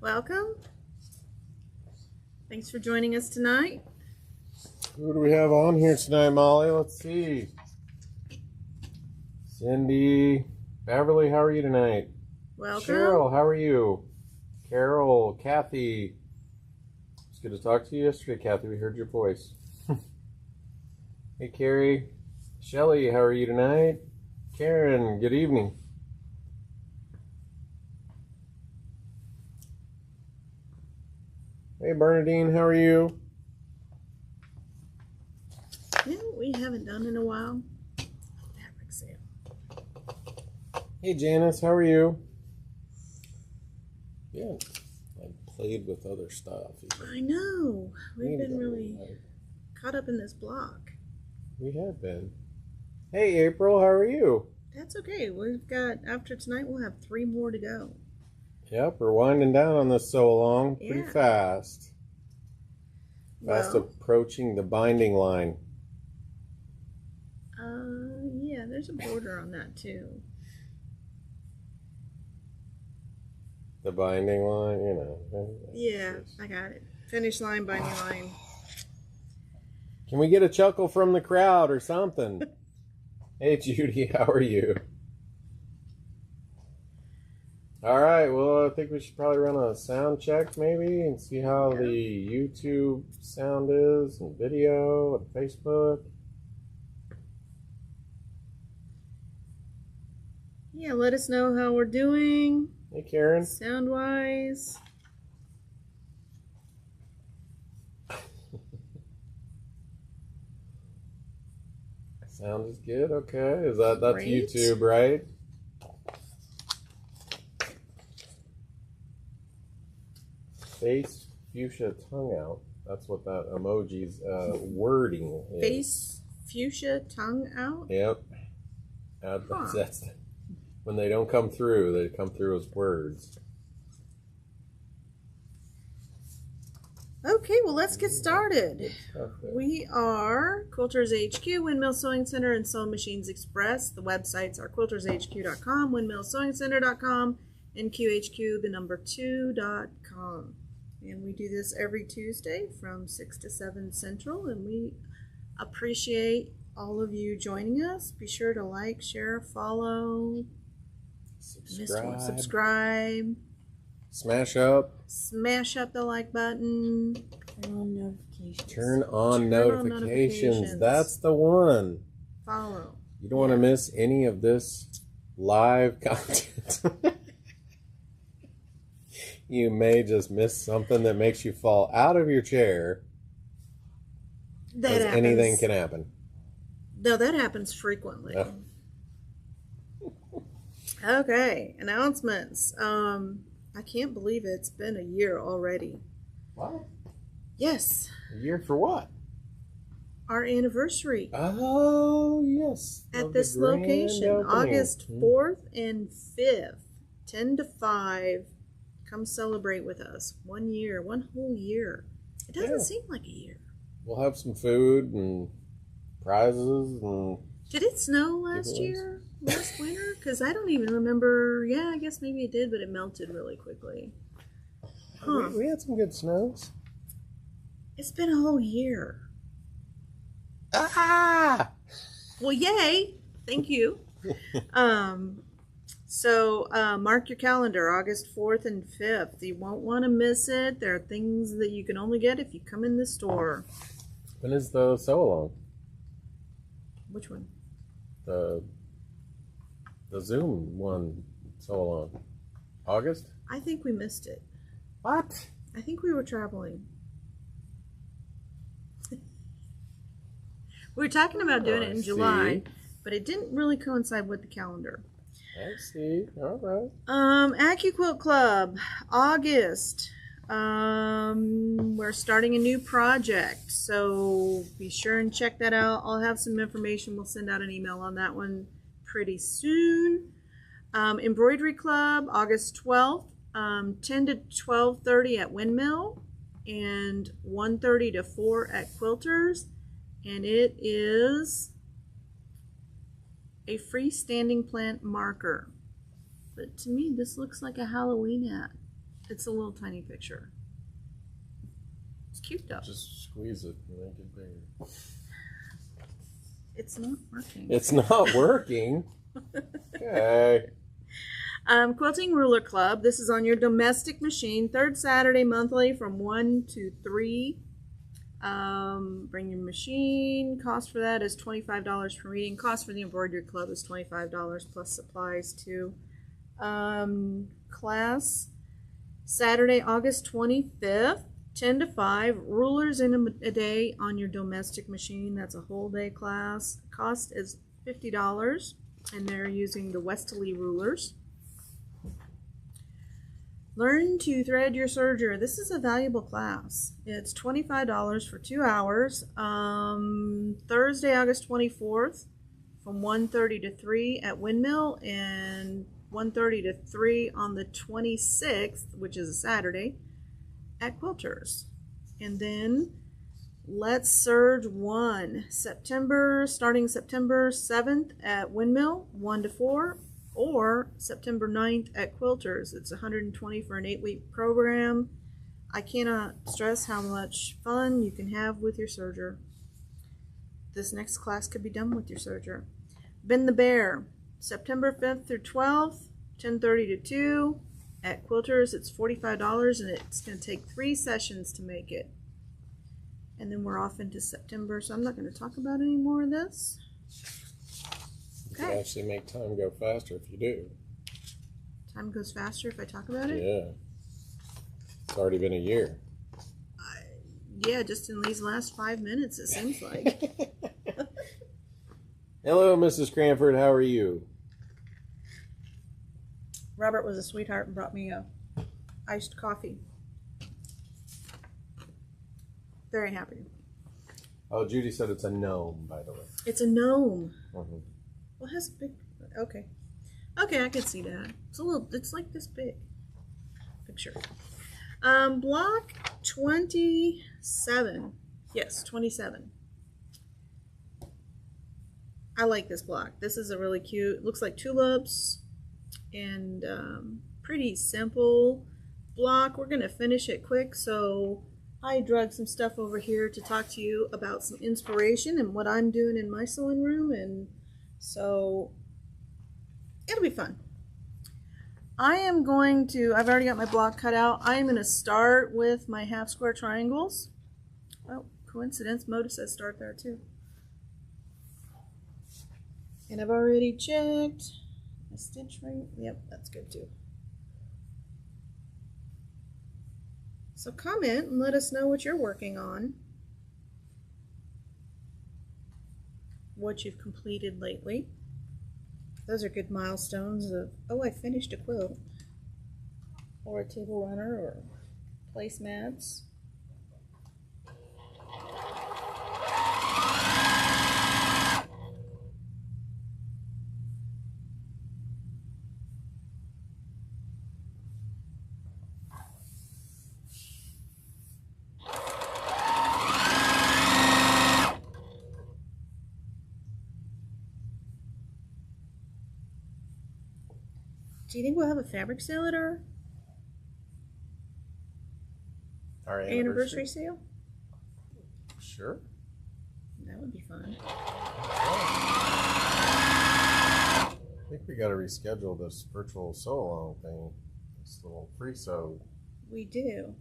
Welcome. Thanks for joining us tonight. Who do we have on here tonight, Molly? Let's see. Cindy, Beverly, how are you tonight? Welcome. Cheryl, how are you? Carol, Kathy. It's good to talk to you yesterday, Kathy. We heard your voice. Hey, Carrie. Shelly, how are you tonight? Karen, good evening. Hey, Bernadine, how are you? You know what we haven't done in a while? Fabric sale. Hey, Janice, how are you? Yeah, I played with other stuff. I know. We've been really caught up in this block. We have been. Hey, April, how are you? That's okay. We've got, after tonight, we'll have 3 more to go. Yep, we're winding down on this sew along pretty fast. Fast approaching the binding line. Yeah, there's a border on that too. The binding line, you know. Yeah, I got it. Finish line, binding line. Can we get a chuckle from the crowd or something? Hey, Judy, how are you? All right, well, I think we should probably run a sound check maybe and see how the YouTube sound is and video and Facebook. Yeah, let us know how we're doing. Hey, Karen. Sound-wise. Sound is good, okay. That's Great. YouTube, right? Face fuchsia tongue out. That's what that emoji's wording is. Face fuchsia tongue out? Yep. That's when they don't come through, they come through as words. Okay, well, let's get started. We are Quilters HQ, Windmill Sewing Center, and Sewing Machines Express. The websites are quiltershq.com, windmillsewingcenter.com, and QHQ2.com. And we do this every Tuesday from 6 to 7 Central, and we appreciate all of you joining us. Be sure to like, share, follow, subscribe. Smash up. Smash up the like button. Turn on notifications. That's the one. Follow. You don't want to miss any of this live content. You may just miss something that makes you fall out of your chair. That happens. Anything can happen. No, that happens frequently. Oh. Okay, announcements. I can't believe it's been a year already. Wow. Yes. A year for what? Our anniversary. Oh, yes. At this location, August 4th and 5th, 10 to 5. Come celebrate with us. 1 year, 1 whole year. It doesn't seem like a year. We'll have some food and prizes. And did it snow last year? Last winter? Because I don't even remember. Yeah, I guess maybe it did, but it melted really quickly. Huh. We had some good snows. It's been a whole year. Ah! Well, yay. Thank you. So mark your calendar, August 4th and 5th. You won't want to miss it. There are things that you can only get if you come in the store. When is the sew-along? Which one? The Zoom one sew-along. August? I think we missed it. What? I think we were traveling. We were talking about doing it in July, but it didn't really coincide with the calendar. I see. All right. AccuQuilt Club, August. We're starting a new project, so be sure and check that out. I'll have some information. We'll send out an email on that one pretty soon. Embroidery Club, August 12th, 10 to 12:30 at Windmill, and 1:30 to 4 at Quilters, and it is a freestanding plant marker. But to me, this looks like a Halloween hat. It's a little tiny picture. It's cute though. Just squeeze it and make it bigger. It's not working. It's not working. Okay. Quilting Ruler Club. This is on your domestic machine. Third Saturday monthly from 1 to 3. Bring your machine. Cost for that is $25 per reading. Cost for the embroidery club is $25 plus supplies too. Class Saturday, August 25th, 10 to 5. Rulers in a day on your domestic machine. That's a whole day class. Cost is $50, and they're using the Westerly rulers. Learn to thread your serger. This is a valuable class. It's $25 for 2 hours. Thursday, August 24th from 1:30 to 3 at Windmill, and 1:30 to 3 on the 26th, which is a Saturday, at Quilters. And then Let's Serge 1, starting September 7th at Windmill, 1 to 4. Or September 9th at Quilters. It's $120 for an 8-week program. I cannot stress how much fun you can have with your serger. This next class could be done with your serger. Bend the Bear, September 5th through 12th, 10:30 to 2. At Quilters, it's $45, and it's going to take 3 sessions to make it. And then we're off into September, so I'm not going to talk about any more of this. You can actually make time go faster if you do. Time goes faster if I talk about it? Yeah. It's already been a year. Yeah, just in these last 5 minutes, it seems like. Hello, Mrs. Cranford. How are you? Robert was a sweetheart and brought me a iced coffee. Very happy. Oh, Judy said it's a gnome, by the way. It's a gnome. Mm-hmm. Well, it has a big. Okay, I can see that. It's like this big. Picture. Block 27. Yes, 27. I like this block. This is a really cute. Looks like tulips, and pretty simple block. We're gonna finish it quick, so I drug some stuff over here to talk to you about some inspiration and what I'm doing in my sewing room, and so it'll be fun. I've already got my block cut out. I'm going to start with my half square triangles. Oh, coincidence, Moda says start there too. And I've already checked my stitch rate. Yep, that's good too. So comment and let us know what you're working on. What you've completed lately. Those are good milestones of, oh, I finished a quilt, or a table runner, or placemats. Do you think we'll have a fabric sale at our anniversary sale? Sure. That would be fun. I think we got to reschedule this virtual sew along thing. This little free sew. We do.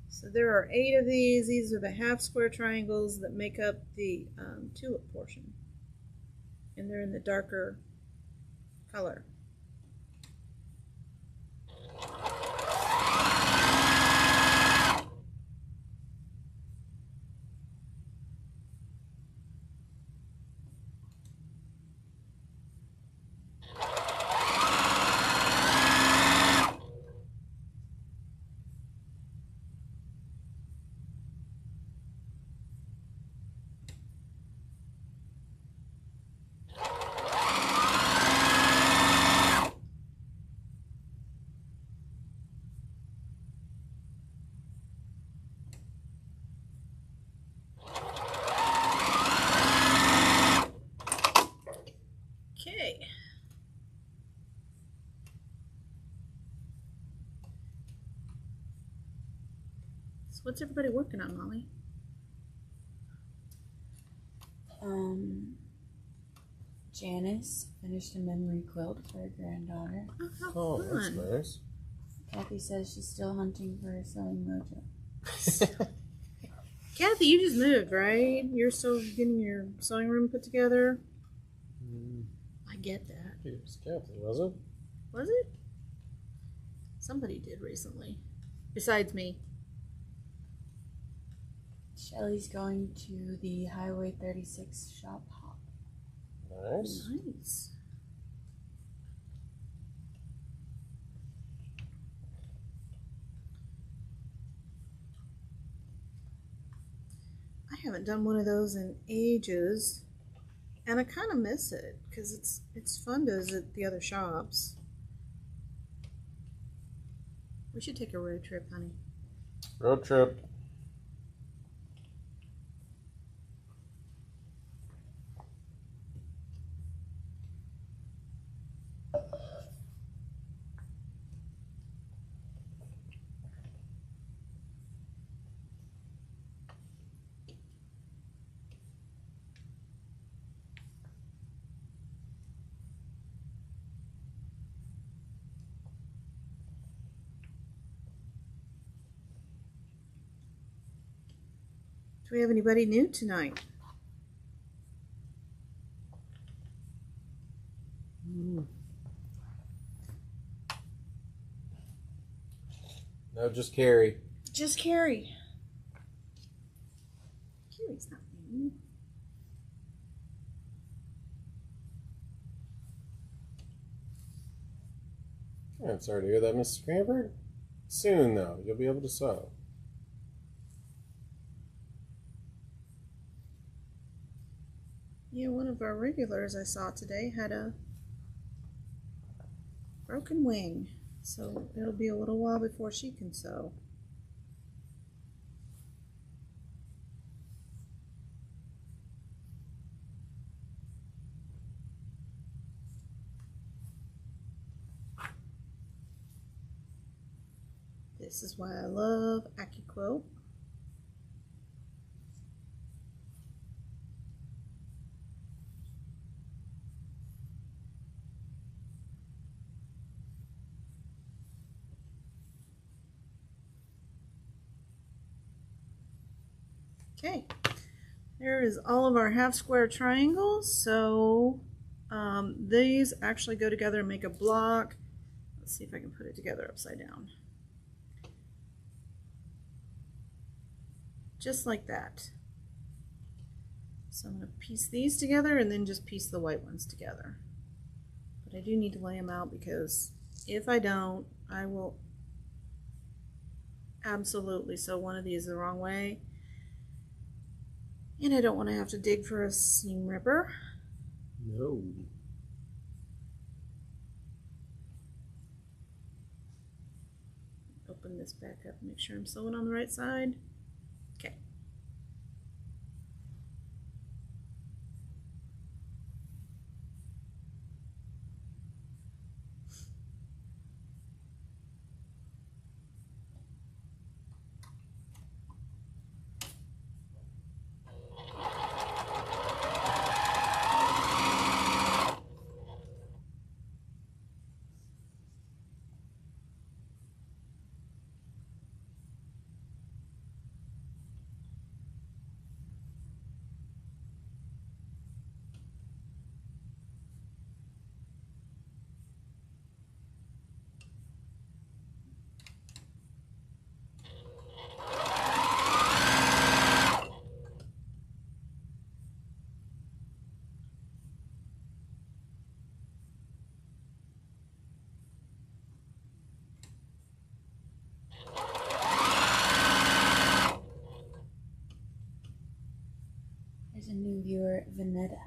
So there are 8 of these. These are the half square triangles that make up the tulip portion. And they're in the darker color. So what's everybody working on, Molly? Janice finished a memory quilt for her granddaughter. Oh, how Oh, that's fun. nice. Kathy says she's still hunting for her sewing mojo. Kathy, you just moved, right? You're still getting your sewing room put together? I get that. It was Kathy, was it? Was it? Somebody did recently. Besides me. Shelly's going to the Highway 36 shop hop. Nice. Nice. I haven't done one of those in ages, and I kind of miss it because it's fun to visit the other shops. We should take a road trip, honey. Road trip. Do we have anybody new tonight? No, just Carrie. Just Carrie. Carrie's not new. I'm sorry to hear that, Mrs. Cranford. Soon, though, you'll be able to sew. Yeah, one of our regulars I saw today had a broken wing, so it'll be a little while before she can sew. This is why I love AccuQuilt. Okay, there is all of our half square triangles. So these actually go together and make a block. Let's see if I can put it together upside down. Just like that. So I'm going to piece these together and then just piece the white ones together. But I do need to lay them out because if I don't, I will absolutely sew one of these the wrong way. And I don't want to have to dig for a seam ripper. No. Open this back up and make sure I'm sewing on the right side. Okay. There's a new viewer, Vanetta.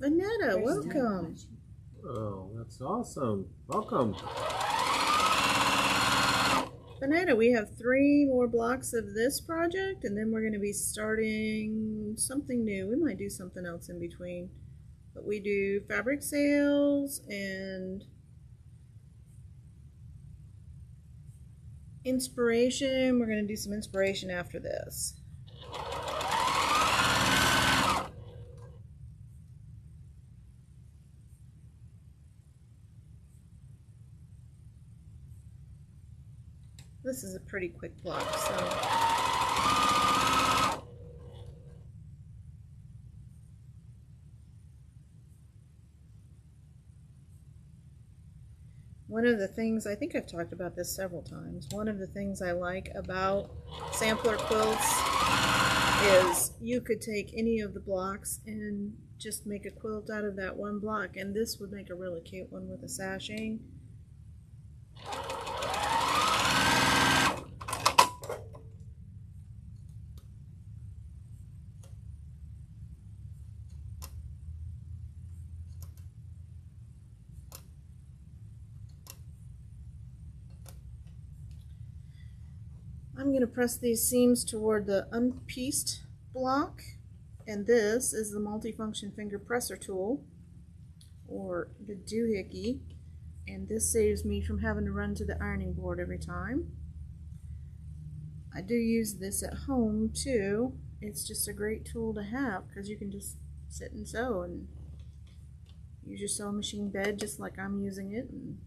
Vanetta, First time welcome. watching. Oh, that's awesome. Welcome. Vanetta, we have 3 more blocks of this project and then we're going to be starting something new. We might do something else in between. But we do fabric sales and Inspiration. We're going to do some inspiration after this. This is a pretty quick block, so one of the things, I think I've talked about this several times, one of the things I like about sampler quilts is you could take any of the blocks and just make a quilt out of that one block, and this would make a really cute one with a sashing. I'm going to press these seams toward the unpieced block, and this is the multifunction finger presser tool, or the doohickey, and this saves me from having to run to the ironing board every time. I do use this at home too. It's just a great tool to have because you can just sit and sew and use your sewing machine bed just like I'm using it. And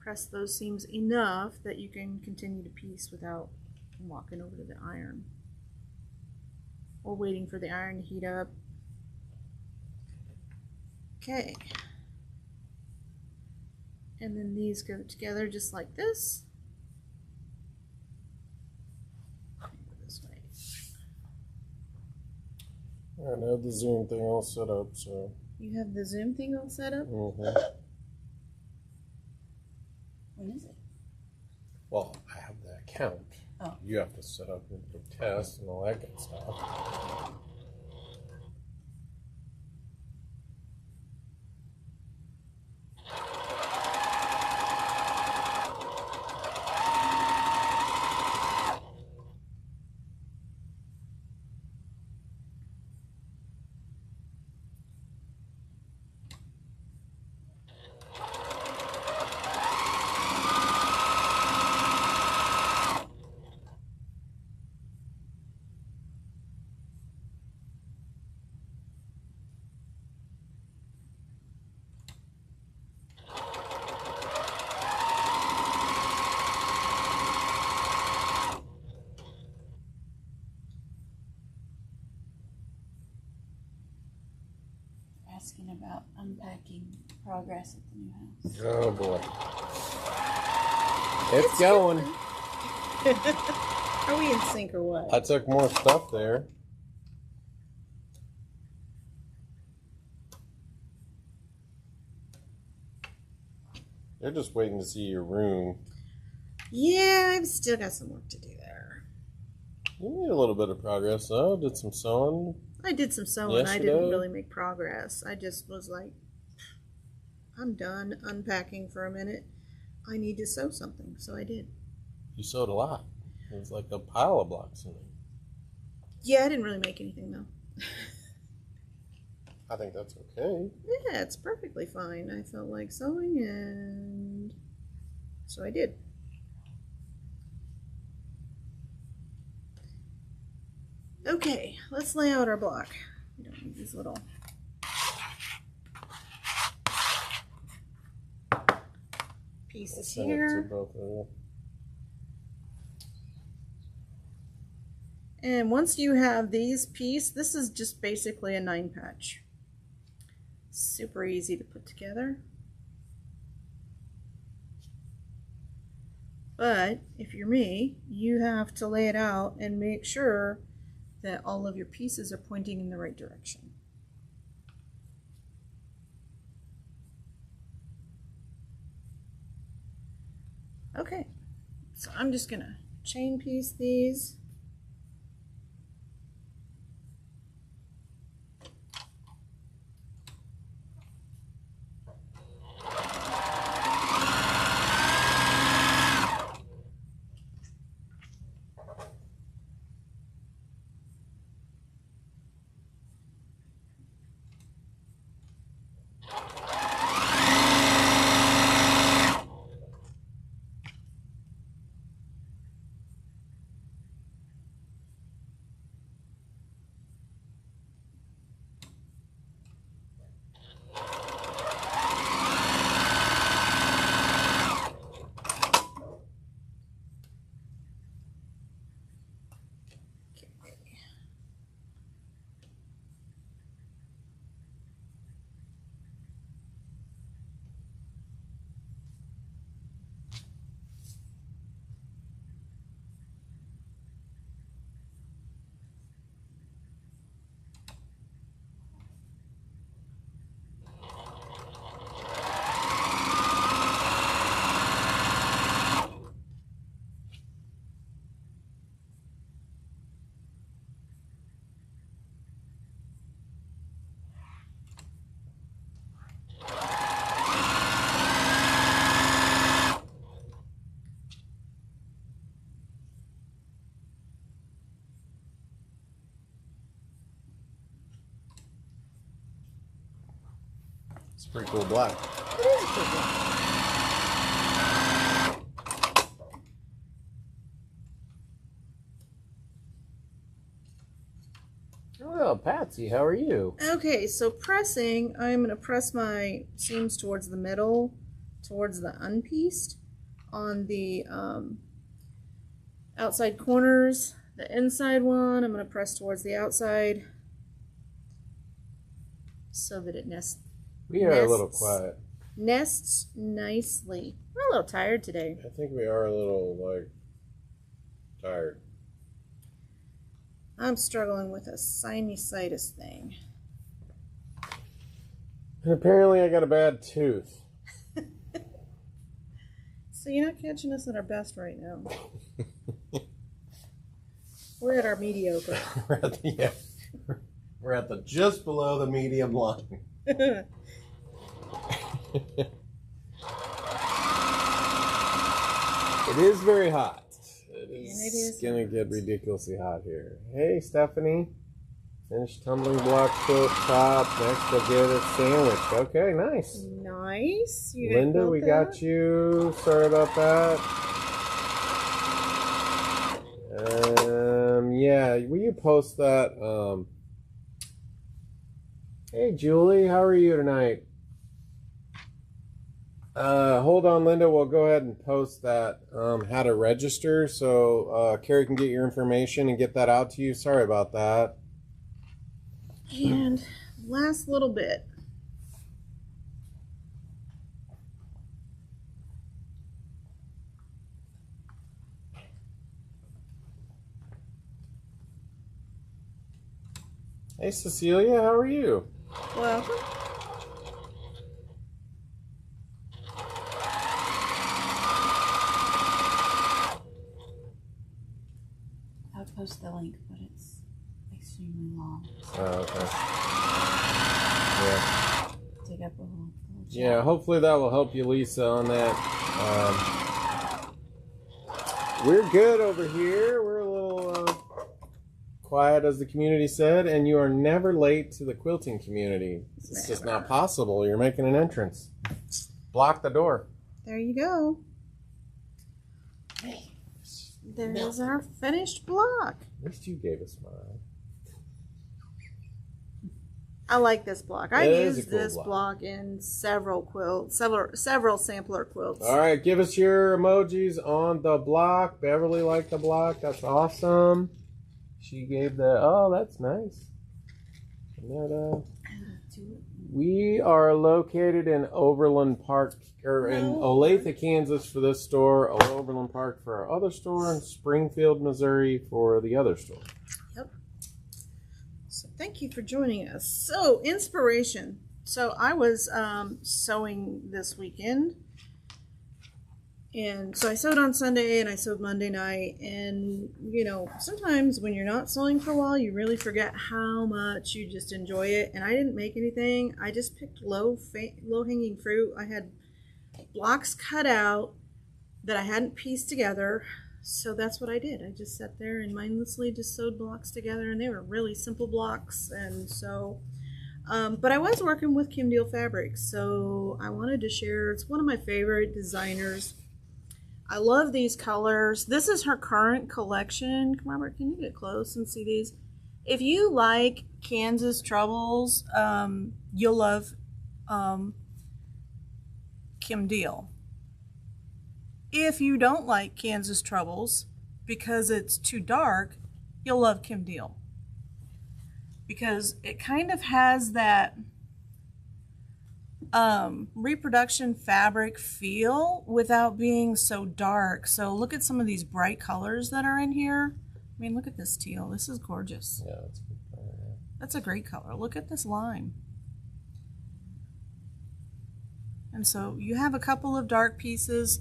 press those seams enough that you can continue to piece without walking over to the iron or waiting for the iron to heat up. Okay, and then these go together just like this. Go this way. All right, I have the Zoom thing all set up, so. You have the Zoom thing all set up? Mm-hmm. When is it? Well, I have the account. Oh. You have to set up your test and all that good stuff. Asking about unpacking progress at the new house. Oh boy. It's going. Are we in sync or what? I took more stuff there. They're just waiting to see your room. Yeah, I've still got some work to do there. You made a little bit of progress though. Did some sewing. I did some sewing. I Yesterday? didn't really make progress. I just was like, I'm done unpacking for a minute. I need to sew something, so I did. You sewed a lot. It was like a pile of blocks in there. Yeah, I didn't really make anything though. I think that's okay. Yeah, it's perfectly fine. I felt like sewing, and so I did. Okay, let's lay out our block. We don't need these little pieces Send it to here. both of you. And once you have these pieces, this is just basically a 9-patch. Super easy to put together. But if you're me, you have to lay it out and make sure that all of your pieces are pointing in the right direction. Okay, so I'm just gonna chain piece these. It's a pretty cool black. It is a cool black. Well, Patsy, how are you? Okay, so pressing, I'm going to press my seams towards the middle, towards the unpieced, on the outside corners. The inside one, I'm going to press towards the outside so that it nests. We are a little quiet. Nests nicely. We're a little tired today. I think we are a little, like, tired. I'm struggling with a sinusitis thing. And apparently I got a bad tooth. So you're not catching us at our best right now. We're at our mediocre. We're at the just below the medium line. It is very hot. It's gonna get ridiculously hot here. Hey, Stephanie. Finished tumbling block quilt top. Next, I'll get a sandwich. Okay, nice. Nice. Linda, we got you. Sorry about that. Yeah, will you post that? Hey, Julie, how are you tonight? Hold on, Linda. We'll go ahead and post that, how to register, so Carrie can get your information and get that out to you. Sorry about that. And last little bit. Hey, Cecilia, how are you? Welcome. I'll post the link, but it's extremely long. Oh, okay. Yeah. Dig up a little chat. Yeah, hopefully that will help you, Lisa, on that. We're good over here. We're a little quiet, as the community said, and you are never late to the quilting community. It's just not possible. You're making an entrance. Block the door. There you go. There's our finished block. At least you gave a smile. I like this block. I It is a used cool this block. block in several quilts, several sampler quilts. All right, give us your emojis on the block. Beverly liked the block. That's awesome. She gave the, oh, that's nice. We are located in Overland Park, or in Olathe, Kansas for this store, Overland Park for our other store, and Springfield, Missouri for the other store. Yep. So thank you for joining us. So inspiration. So I was sewing this weekend. And so I sewed on Sunday and I sewed Monday night. And, you know, sometimes when you're not sewing for a while, you really forget how much you just enjoy it. And I didn't make anything. I just picked low-hanging fruit. I had blocks cut out that I hadn't pieced together. So that's what I did. I just sat there and mindlessly just sewed blocks together. And they were really simple blocks. And so... but I was working with Kim Deal Fabrics. So I wanted to share. It's one of my favorite designers. I love these colors. This is her current collection. Come on, Robert, can you get close and see these? If you like Kansas Troubles, you'll love Kim Deal. If you don't like Kansas Troubles because it's too dark, you'll love Kim Deal. Because it kind of has that reproduction fabric feel without being so dark. So look at some of these bright colors that are in here. I mean, look at this teal. This is gorgeous. Yeah, that's a good color. Yeah. That's a great color. Look at this lime. And so you have a couple of dark pieces,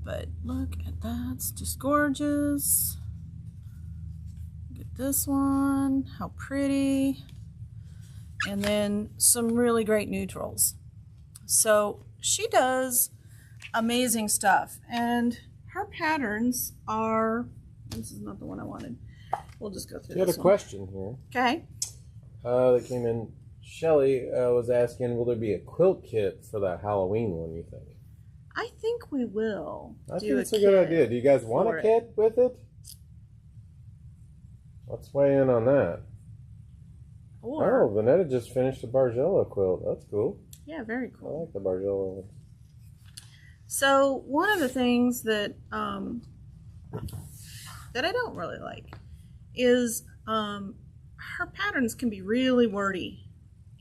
but look at that. It's just gorgeous. Look at this one. How pretty. And then some really great neutrals. So she does amazing stuff, and her patterns are, this is not the one I wanted. We'll just go through You had this a one. question here. Okay. That came in. Shelly was asking, will there be a quilt kit for that Halloween one, you think? I think we will. I think it's a good idea. Do you guys want a kit with it? Let's weigh in on that. Or, oh, Vanetta just finished a Bargello quilt. That's cool. Yeah, very I cool. like the Bargello one. So one of the things that that I don't really like is her patterns can be really wordy,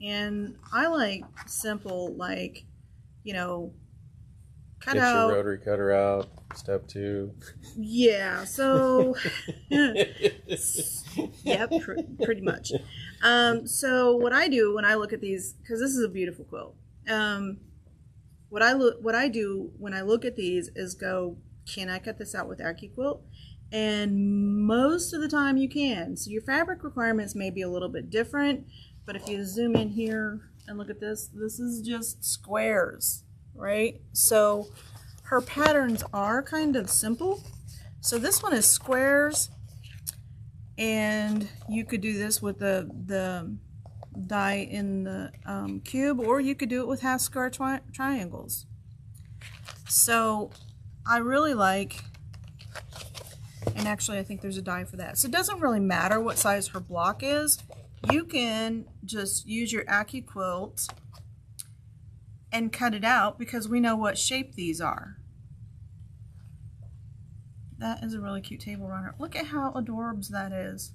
and I like simple, like, you know, cut Get out. your rotary cutter out. Step 2. Yeah. So. Yep, pretty much. So what I do when I look at these, because this is a beautiful quilt, what I do when I look at these is go, can I cut this out with AccuQuilt? And most of the time you can. So your fabric requirements may be a little bit different, but if you zoom in here and look at this, this is just squares, right? So her patterns are kind of simple. So this one is squares, and you could do this with the die in the cube, or you could do it with half square triangles. So I really like, and actually I think there's a die for that. So it doesn't really matter what size her block is. You can just use your AccuQuilt and cut it out, because we know what shape these are. That is a really cute table runner. Look at how adorbs that is.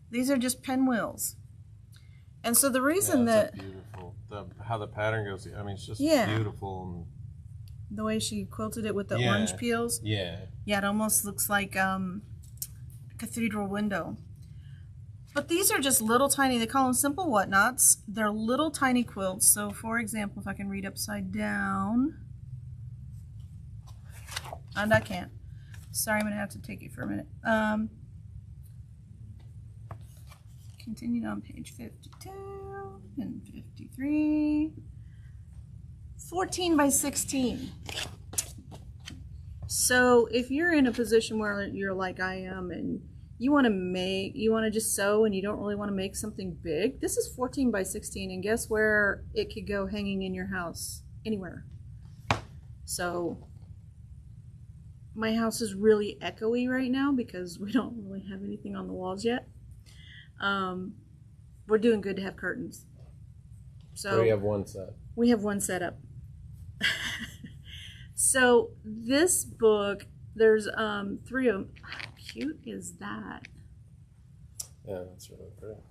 These are just pinwheels. And so the reason that... beautiful. How the pattern goes, I mean, it's just Yeah. beautiful. The way she quilted it with the Yeah. orange peels. Yeah. Yeah, it almost looks like a cathedral window. But these are just little tiny, they call them simple whatnots. They're little tiny quilts. So for example, if I can read upside down... And I can't. Sorry, I'm going to have to take it for a minute. Continued on page 52 and 53. 14 by 16. So if you're in a position where you're like I am, and you want to just sew and you don't really want to make something big, this is 14 by 16, and guess where it could go hanging in your house? Anywhere. So my house is really echoey right now because we don't really have anything on the walls yet. We're doing good to have curtains. So we have one set. We have one set up. So this book, there's 3 of them. How cute is that? Yeah, that's really pretty.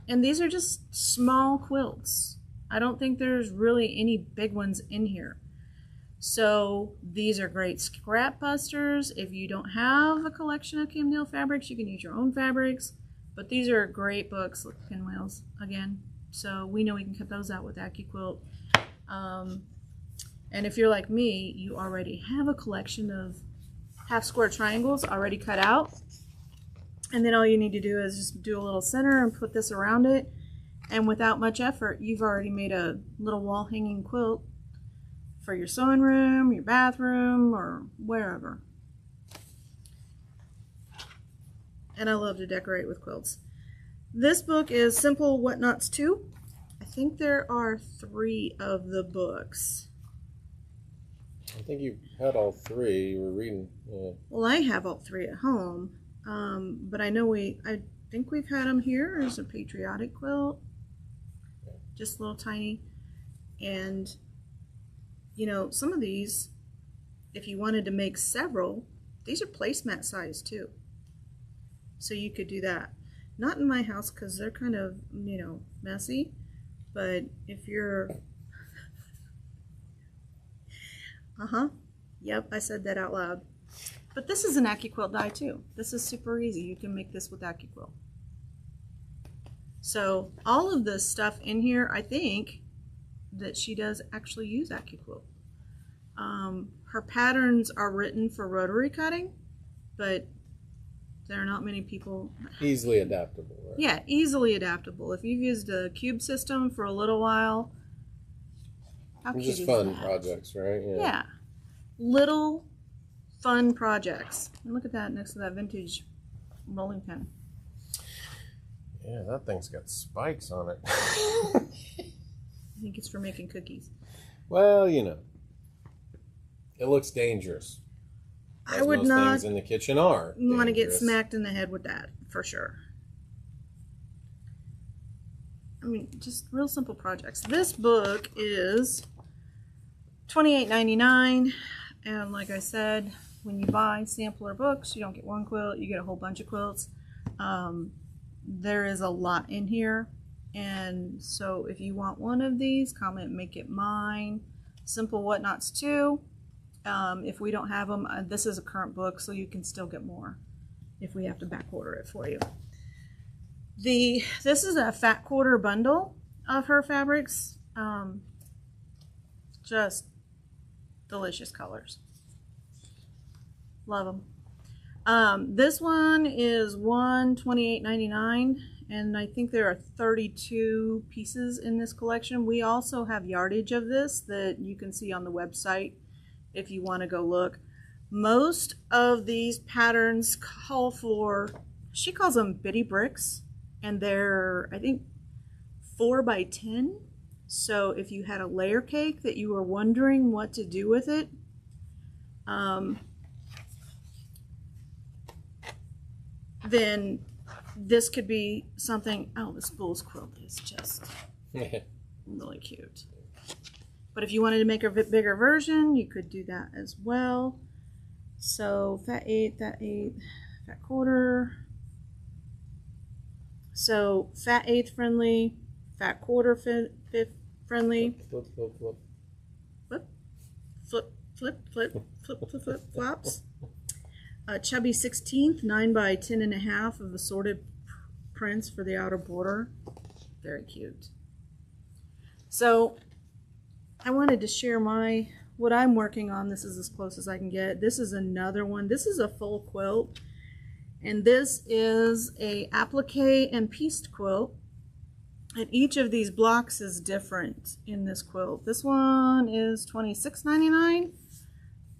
And these are just small quilts. I don't think there's really any big ones in here. So these are great scrap busters. If you don't have a collection of Kim Deal fabrics, you can use your own fabrics. But these are great books. Look, pinwheels again. So we know we can cut those out with AccuQuilt. And if you're like me, you already have a collection of half square triangles already cut out. And then all you need to do is just do a little center and put this around it. And without much effort, you've already made a little wall hanging quilt for your sewing room, your bathroom, or wherever. And I love to decorate with quilts. This book is Simple Whatnots 2. I think there are 3 of the books. I think you had all 3. You were reading. Yeah. Well, I have all 3 at home, but I know I think we've had them here. There's a patriotic quilt, just little tiny, and you know, some of these, if you wanted to make several, these are placemat size too. So you could do that. Not in my house because they're kind of, you know, messy. But if you're... Yep, I said that out loud. But this is an AccuQuilt die too. This is super easy. You can make this with AccuQuilt. So all of this stuff in here, I think that she does actually use AccuQuilt. Her patterns are written for rotary cutting, but there are not many people. Easily adaptable, right? Yeah, easily adaptable. If you've used a cube system for a little while, how cute Just is fun that? projects, right? Yeah, little fun projects. And look at that next to that vintage rolling pin. Yeah, that thing's got spikes on it. I think it's for making cookies. Well, you know, it looks dangerous. I would most not things in the kitchen are want to get dangerous. smacked in the head with that, for sure. I mean, just real simple projects. This book is $28.99, and like I said, when you buy sampler books, you don't get one quilt, you get a whole bunch of quilts. There is a lot in here, and so if you want one of these, comment make it mine. Simple whatnots too. If we don't have them, this is a current book, so you can still get more if we have to back order it for you. This is a fat quarter bundle of her fabrics. Just delicious colors. Love them. This one is $28.99, and I think there are 32 pieces in this collection. We also have yardage of this that you can see on the website if you want to go look. Most of these patterns call for, she calls them bitty bricks, and they're, I think, 4 by 10. So if you had a layer cake that you were wondering what to do with it, then this could be something. Oh, this bull's quilt is just really cute. But if you wanted to make a bit bigger version, you could do that as well. So fat 8, fat quarter. So fat 8th friendly, fat quarter 5th friendly. Flip, flip, flip. Flip, flops. Chubby 16th, 9 by 10.5 of assorted prints for the outer border. Very cute. So I wanted to share what I'm working on. This is as close as I can get. This is another one. This is a full quilt, and this is a applique and pieced quilt, and each of these blocks is different in this quilt. This one is $26.99,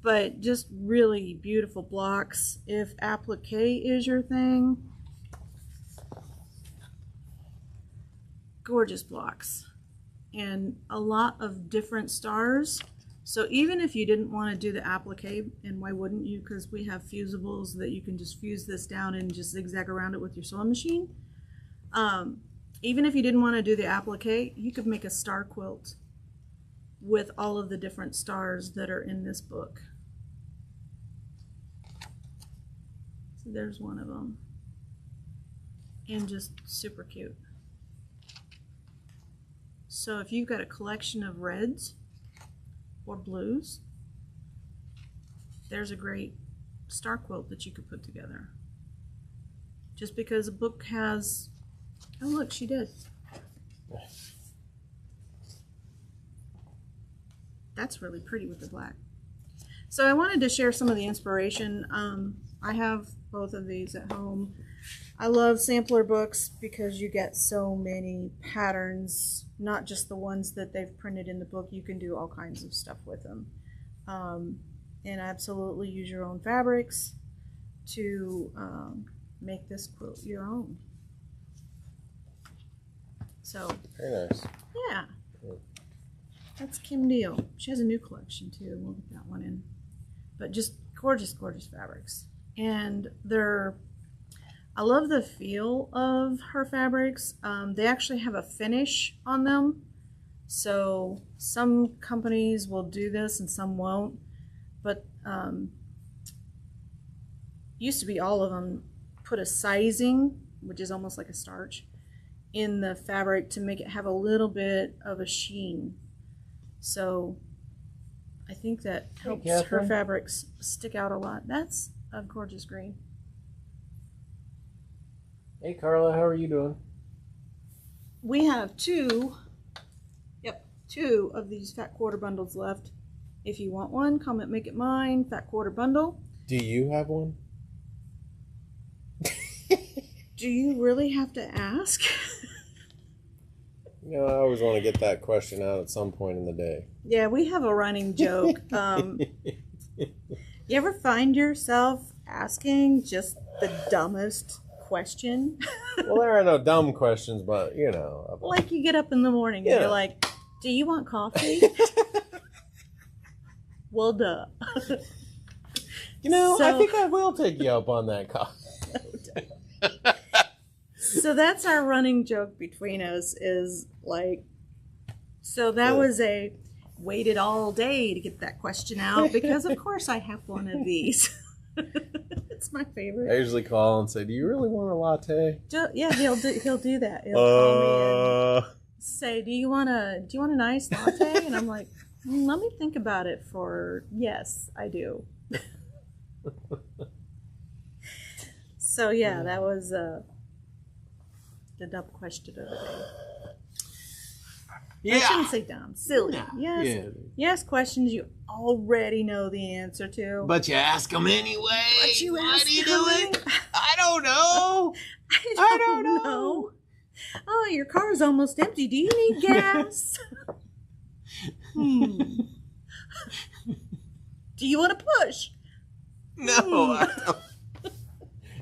but just really beautiful blocks. If applique is your thing, gorgeous blocks and a lot of different stars. So even if you didn't want to do the applique, and why wouldn't you, because we have fusibles that you can just fuse this down and just zigzag around it with your sewing machine. Even if you didn't want to do the applique, you could make a star quilt with all of the different stars that are in this book. So there's one of them, and just super cute. So if you've got a collection of reds or blues, there's a great star quilt that you could put together. Just because a book has, oh look, she did. That's really pretty with the black. So I wanted to share some of the inspiration. I have both of these at home. I love sampler books because you get so many patterns, not just the ones that they've printed in the book. You can do all kinds of stuff with them. And absolutely use your own fabrics to make this quilt your own. So, Very nice. yeah. That's Kim Deal. She has a new collection too. We'll get that one in. But just gorgeous, gorgeous fabrics. And I love the feel of her fabrics. They actually have a finish on them. So some companies will do this and some won't. But used to be all of them put a sizing, which is almost like a starch, in the fabric to make it have a little bit of a sheen. So I think that helps her fabrics stick out a lot. That's a gorgeous green. Hey Carla, how are you doing? We have two of these fat quarter bundles left. If you want one, comment make it mine, fat quarter bundle. Do you have one? Do you really have to ask? You know, I always want to get that question out at some point in the day. Yeah, we have a running joke. You ever find yourself asking just the dumbest question. Well, there are no dumb questions, but you know. Like you get up in the morning and Yeah. you're like, do you want coffee? Well, duh. You know, I So- think I will take you up on that call. So that's our running joke between us is like, so that was a waited all day to get that question out because of course I have one of these. It's my I favorite. usually call and say, "Do you really want a latte?" Yeah, he'll do that. He'll call me and say, do you want a nice latte? And I'm like, let me think about it for, yes, I do. So yeah, that was the dumb question of the day. I shouldn't say dumb, silly. Yes, Yeah. yes, questions you already know the answer to. But you ask them anyway. But you Why ask do you them do it? I don't know. I don't know. Oh, your car's almost empty. Do you need gas? Do you want to push? No, I don't.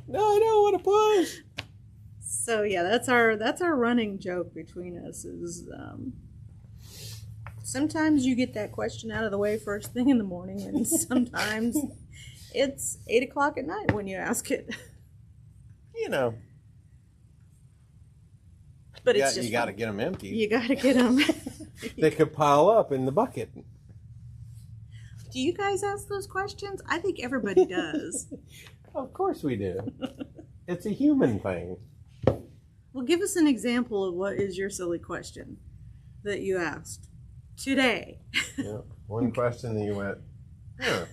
No, I don't want to push. So yeah, that's our running joke between us is sometimes you get that question out of the way first thing in the morning, and sometimes it's 8 o'clock at night when you ask it. You know, But it's just you got to fun. get them empty. You got to get them. They could pile up in the bucket. Do you guys ask those questions? I think everybody does. Of course we do. It's a human thing. Well, give us an example of what is your silly question that you asked today. Yeah. One question that you went, huh.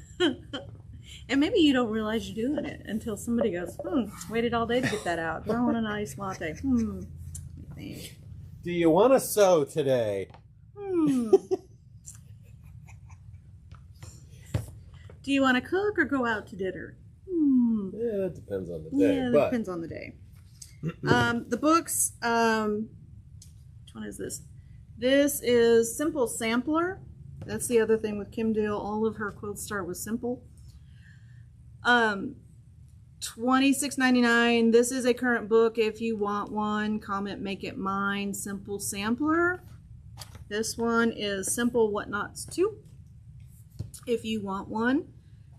And maybe you don't realize you're doing it until somebody goes, waited all day to get that out. I want a nice latte. Let me think. Do you want to sew today? Do you want to cook or go out to dinner? Yeah, that depends on the day. Yeah, that but depends on the day. The books, which one is this? This is Simple Sampler. That's the other thing with Kim Deal. All of her quilts start with simple. $26.99. This is a current book. If you want one, comment Make It Mine Simple Sampler. This one is Simple Whatnots 2. If you want one,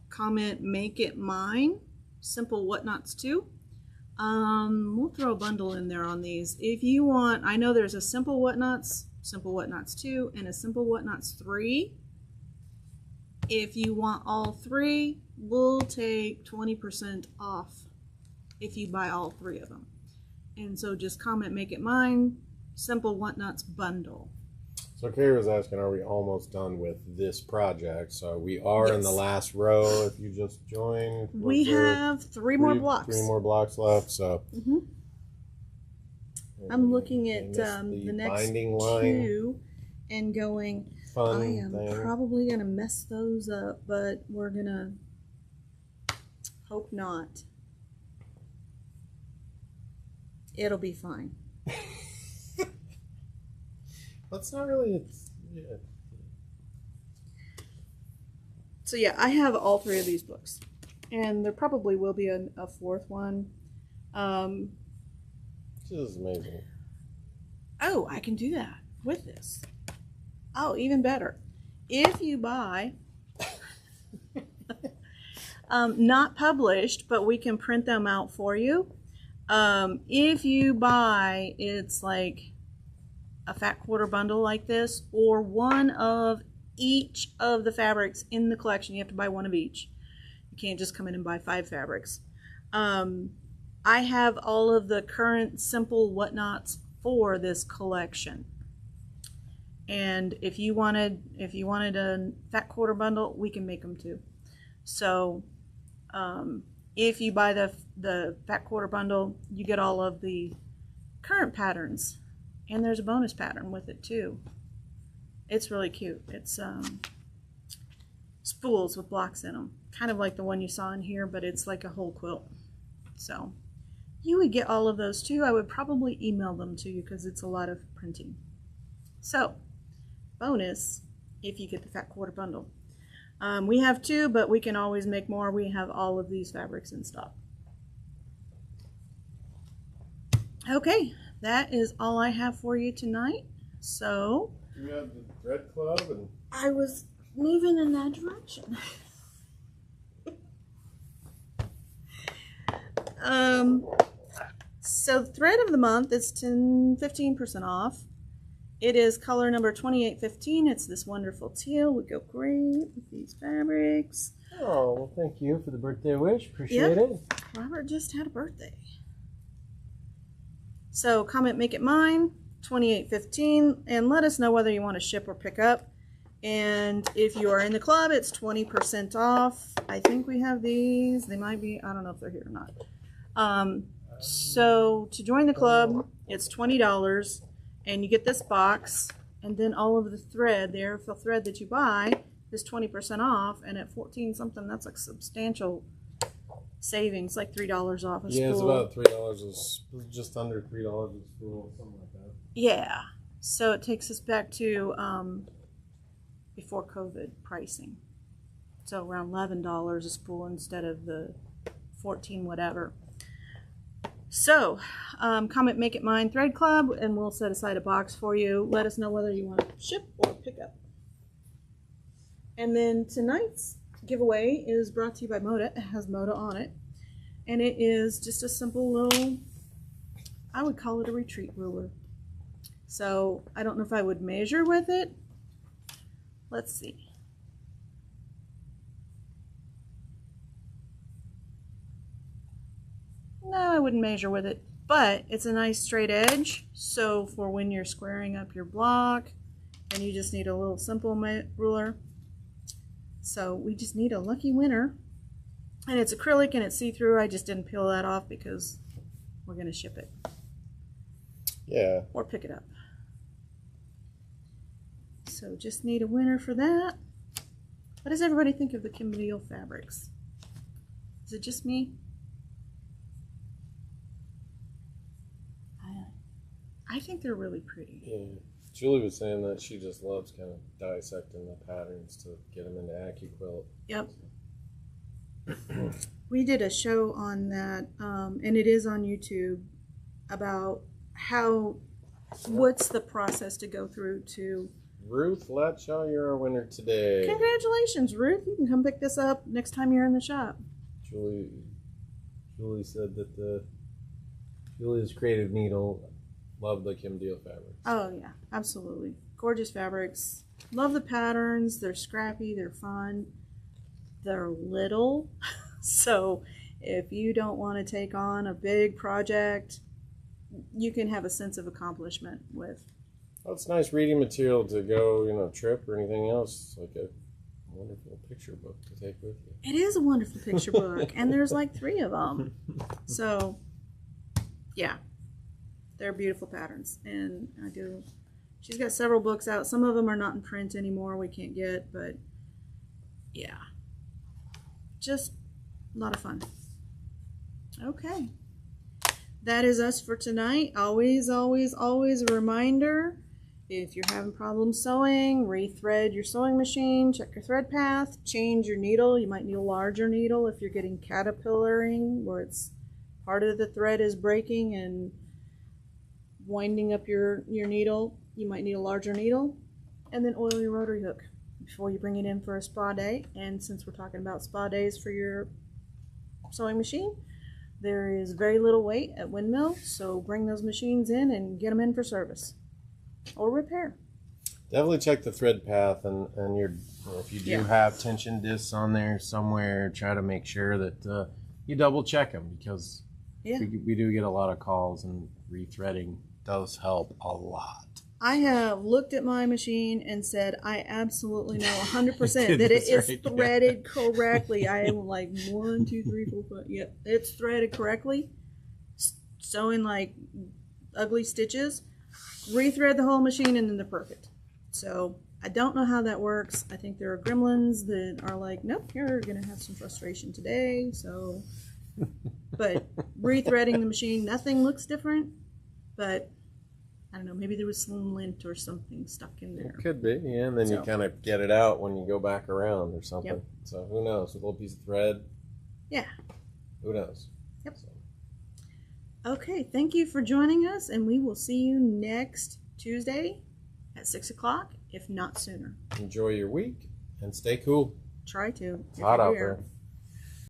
comment Make It Mine Simple Whatnots 2. We'll throw a bundle in there on these. If you want, I know there's a Simple Whatnots 2, and a Simple Whatnots 3. If you want all three, we'll take 20% off if you buy all three of them. And so just comment Make It Mine Simple Whatnots bundle. So Carrie was asking, are we almost done with this project? So we are in the last row. If you just joined, We have three more blocks. 3 more blocks left. So I'm looking I at missed the next binding line. 2 and going, Fun I am thing. probably going to mess those up, but we're going to hope not. It'll be fine. That's not really. So yeah, I have all three of these books, and there probably will be a fourth one. This is amazing. Oh, I can do that with this. Oh, even better. If you buy, not published, but we can print them out for you. If you buy, it's like a fat quarter bundle like this, or one of each of the fabrics in the collection. You have to buy one of each. You can't just come in and buy 5 fabrics. I have all of the current simple whatnots for this collection. And if you wanted a fat quarter bundle, we can make them too. So if you buy the fat quarter bundle, you get all of the current patterns, and there's a bonus pattern with it too. It's really cute. It's spools with blocks in them, kind of like the one you saw in here, but it's like a whole quilt. So you would get all of those too. I would probably email them to you because it's a lot of printing. So bonus if you get the fat quarter bundle. We have 2, but we can always make more. We have all of these fabrics in stock. Okay, that is all I have for you tonight. So You have the Thread Club and I was moving in that direction. So the thread of the month is 15% off. It is color number 2815. It's this wonderful teal. Would go great with these fabrics. oh, well, thank you for the birthday wish. Appreciate it. Robert just had a birthday. So comment make it mine 2815 and let us know whether you want to ship or pick up. And if you are in the club, it's 20% off. I think we have these. They might be, I don't know if they're here or not. So to join the club, it's $20 and you get this box, and then all of the thread, the airfill thread that you buy is 20% off, and at 14 something, that's like substantial savings, like $3 off a spool. Yeah, it's about $3. Just under $3 a spool, something like that. Yeah. So it takes us back to before COVID pricing. So around $11 a spool instead of the 14 whatever. So comment make it mine thread club and we'll set aside a box for you. Let us know whether you want to ship or pick up. And then tonight's giveaway is brought to you by Moda. It has Moda on it. And it is just a simple little, I would call it a retreat ruler. So I don't know if I would measure with it. Let's see. No, I wouldn't measure with it, but it's a nice straight edge. So for when you're squaring up your block and you just need a little simple ruler. So we just need a lucky winner. And it's acrylic and it's see-through. I just didn't peel that off because we're going to ship it. Yeah. Or pick it up. So just need a winner for that. What does everybody think of the Kimberly fabrics? Is it just me? I think they're really pretty. Yeah. Julie was saying that she just loves kind of dissecting the patterns to get them into AccuQuilt. Yep. We did a show on that, and it is on YouTube, about what's the process to go through to... Ruth Latshaw, you're our winner today. Congratulations, Ruth. You can come pick this up next time you're in the shop. Julie said that Julia's creative needle loved the Kim Deal fabric. Oh, yeah, absolutely. Gorgeous fabrics. Love the patterns. They're scrappy. They're fun. They're little. So if you don't want to take on a big project, you can have a sense of accomplishment with. Well, it's nice reading material to go, trip or anything else. Like a wonderful picture book to take with you. It is a wonderful picture book, and there's like 3 of them. So, yeah. They're beautiful patterns, and she's got several books out. Some of them are not in print anymore, we can't get, but yeah, just a lot of fun. Okay, that is us for tonight. Always, always, always a reminder, if you're having problems sewing, rethread your sewing machine, check your thread path, change your needle. You might need a larger needle if you're getting caterpillaring, where it's part of the thread is breaking and winding up your needle. You might need a larger needle. And then oil your rotary hook before you bring it in for a spa day. And since we're talking about spa days for your sewing machine, there is very little wait at Windmill, so bring those machines in and get them in for service or repair. Definitely check the thread path, and if you do have tension discs on there somewhere, try to make sure that you double check them, because we do get a lot of calls, and rethreading does help a lot. I have looked at my machine and said, I absolutely know 100% that it is threaded correctly. I am like 1, 2, 3, 4, 5. Yep, it's threaded correctly. Sewing like ugly stitches. Rethread the whole machine and then they're perfect. So I don't know how that works. I think there are gremlins that are like, nope, you're going to have some frustration today. So, but rethreading the machine, nothing looks different. But I don't know, maybe there was some lint or something stuck in there. It could be, yeah, and then you kind of get it out when you go back around or something. Yep. So who knows? With a little piece of thread. Yeah. Who knows? Yep. So. Okay, thank you for joining us, and we will see you next Tuesday at 6 o'clock, if not sooner. Enjoy your week and stay cool. Try to. It's if hot you're out here. there.